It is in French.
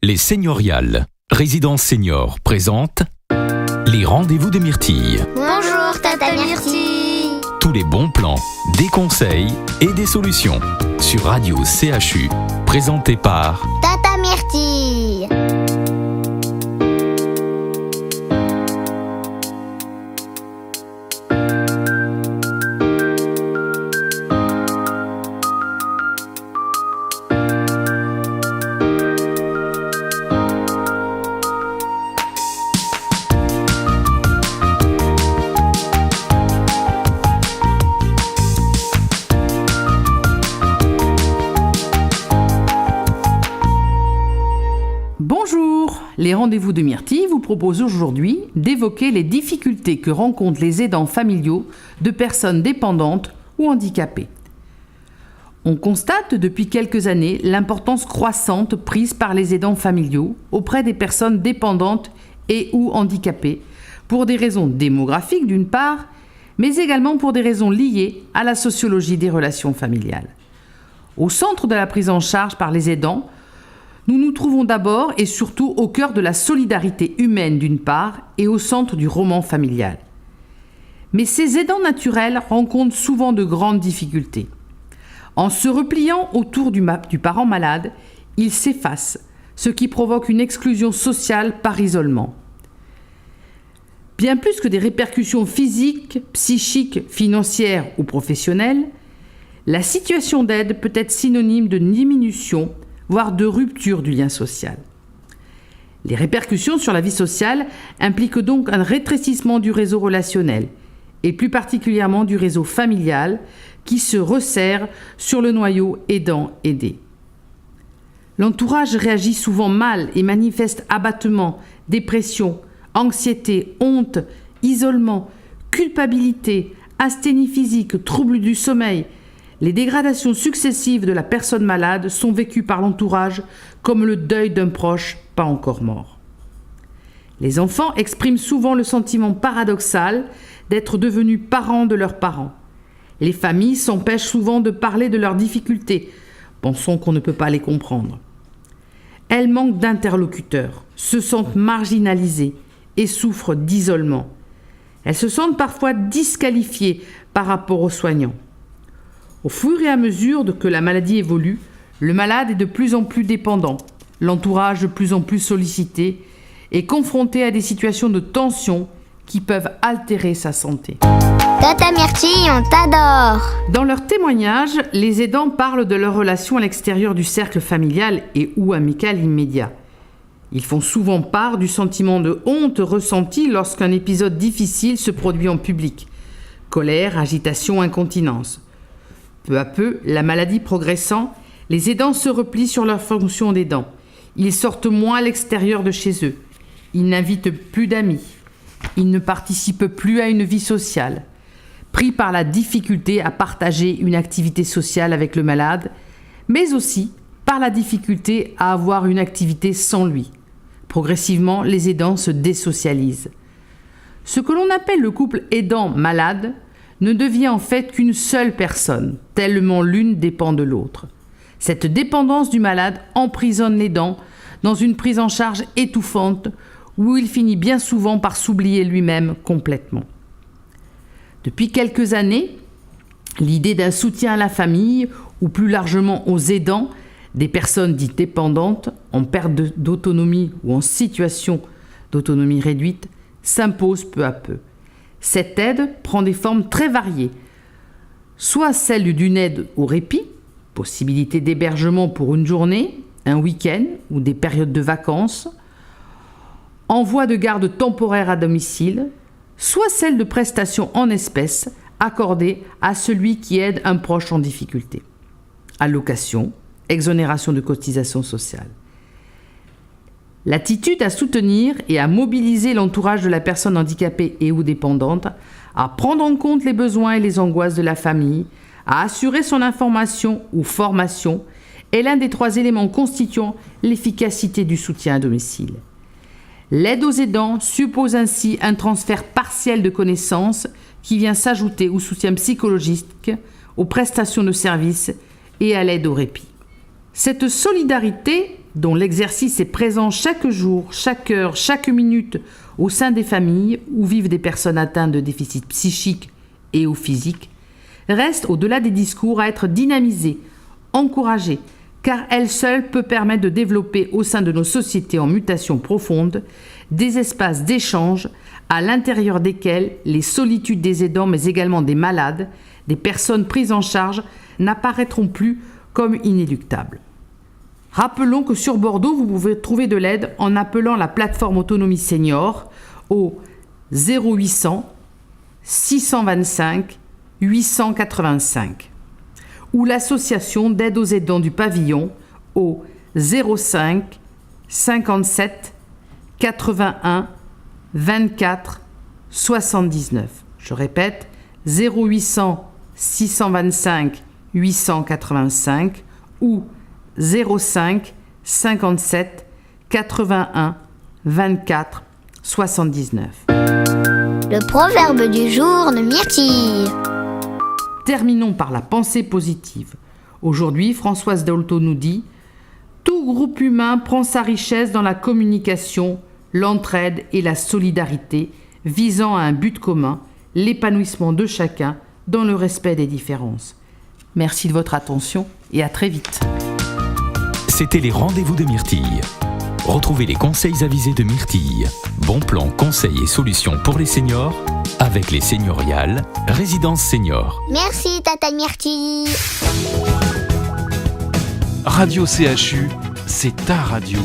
Les Seigneuriales, Résidence Senior présente les rendez-vous de Myrtille. Bonjour Tata Myrtille. Tous les bons plans, des conseils et des solutions sur Radio CHU, présenté par Tata Myrtille. Bonjour, les rendez-vous de Myrtille vous proposent aujourd'hui d'évoquer les difficultés que rencontrent les aidants familiaux de personnes dépendantes ou handicapées. On constate depuis quelques années l'importance croissante prise par les aidants familiaux auprès des personnes dépendantes et ou handicapées pour des raisons démographiques d'une part, mais également pour des raisons liées à la sociologie des relations familiales. Au centre de la prise en charge par les aidants, nous nous trouvons d'abord et surtout au cœur de la solidarité humaine d'une part et au centre du roman familial. Mais ces aidants naturels rencontrent souvent de grandes difficultés. En se repliant autour du parent malade, ils s'effacent, ce qui provoque une exclusion sociale par isolement. Bien plus que des répercussions physiques, psychiques, financières ou professionnelles, la situation d'aide peut être synonyme de diminution, voire de rupture du lien social. Les répercussions sur la vie sociale impliquent donc un rétrécissement du réseau relationnel, et plus particulièrement du réseau familial, qui se resserre sur le noyau aidant-aidé. L'entourage réagit souvent mal et manifeste abattement, dépression, anxiété, honte, isolement, culpabilité, asthénie physique, troubles du sommeil. Les dégradations successives de la personne malade sont vécues par l'entourage comme le deuil d'un proche pas encore mort. Les enfants expriment souvent le sentiment paradoxal d'être devenus parents de leurs parents. Les familles s'empêchent souvent de parler de leurs difficultés, pensant qu'on ne peut pas les comprendre. Elles manquent d'interlocuteurs, se sentent marginalisées et souffrent d'isolement. Elles se sentent parfois disqualifiées par rapport aux soignants. Au fur et à mesure que la maladie évolue, le malade est de plus en plus dépendant, l'entourage de plus en plus sollicité et confronté à des situations de tension qui peuvent altérer sa santé. Tata Myrtille, on t'adore. Dans leurs témoignages, les aidants parlent de leur relation à l'extérieur du cercle familial et ou amical immédiat. Ils font souvent part du sentiment de honte ressenti lorsqu'un épisode difficile se produit en public. Colère, agitation, incontinence. Peu à peu, la maladie progressant, les aidants se replient sur leur fonction d'aidant. Ils sortent moins à l'extérieur de chez eux. Ils n'invitent plus d'amis. Ils ne participent plus à une vie sociale. Pris par la difficulté à partager une activité sociale avec le malade, mais aussi par la difficulté à avoir une activité sans lui. Progressivement, les aidants se désocialisent. Ce que l'on appelle le couple aidant-malade ne devient en fait qu'une seule personne, tellement l'une dépend de l'autre. Cette dépendance du malade emprisonne l'aidant dans une prise en charge étouffante où il finit bien souvent par s'oublier lui-même complètement. Depuis quelques années, l'idée d'un soutien à la famille ou plus largement aux aidants, des personnes dites dépendantes, en perte d'autonomie ou en situation d'autonomie réduite, s'impose peu à peu. Cette aide prend des formes très variées, soit celle d'une aide au répit, possibilité d'hébergement pour une journée, un week-end ou des périodes de vacances, envoi de garde temporaire à domicile, soit celle de prestations en espèces accordées à celui qui aide un proche en difficulté. Allocation, exonération de cotisations sociales. L'attitude à soutenir et à mobiliser l'entourage de la personne handicapée et ou dépendante, à prendre en compte les besoins et les angoisses de la famille, à assurer son information ou formation est l'un des 3 éléments constituant l'efficacité du soutien à domicile. L'aide aux aidants suppose ainsi un transfert partiel de connaissances qui vient s'ajouter au soutien psychologique, aux prestations de services et à l'aide au répit. Cette solidarité dont l'exercice est présent chaque jour, chaque heure, chaque minute au sein des familles où vivent des personnes atteintes de déficits psychiques et ou physiques, reste au-delà des discours à être dynamisée, encouragée, car elle seule peut permettre de développer au sein de nos sociétés en mutation profonde des espaces d'échange à l'intérieur desquels les solitudes des aidants, mais également des malades, des personnes prises en charge, n'apparaîtront plus comme inéluctables. Rappelons que sur Bordeaux, vous pouvez trouver de l'aide en appelant la plateforme Autonomie Senior au 0800 625 885 ou l'association d'aide aux aidants du pavillon au 05 57 81 24 79. Je répète, 0800 625 885 ou 05 57 81 24 79. Le proverbe du jour de Myrtille. Terminons par la pensée positive. Aujourd'hui, Françoise Dolto nous dit « Tout groupe humain prend sa richesse dans la communication, l'entraide et la solidarité, visant à un but commun, l'épanouissement de chacun dans le respect des différences. » Merci de votre attention et à très vite. C'était les rendez-vous de Myrtille. Retrouvez les conseils avisés de Myrtille. Bons plans, conseils et solutions pour les seniors avec les Senioriales, Résidence Senior. Merci, Tata Myrtille. Radio CHU, c'est ta radio.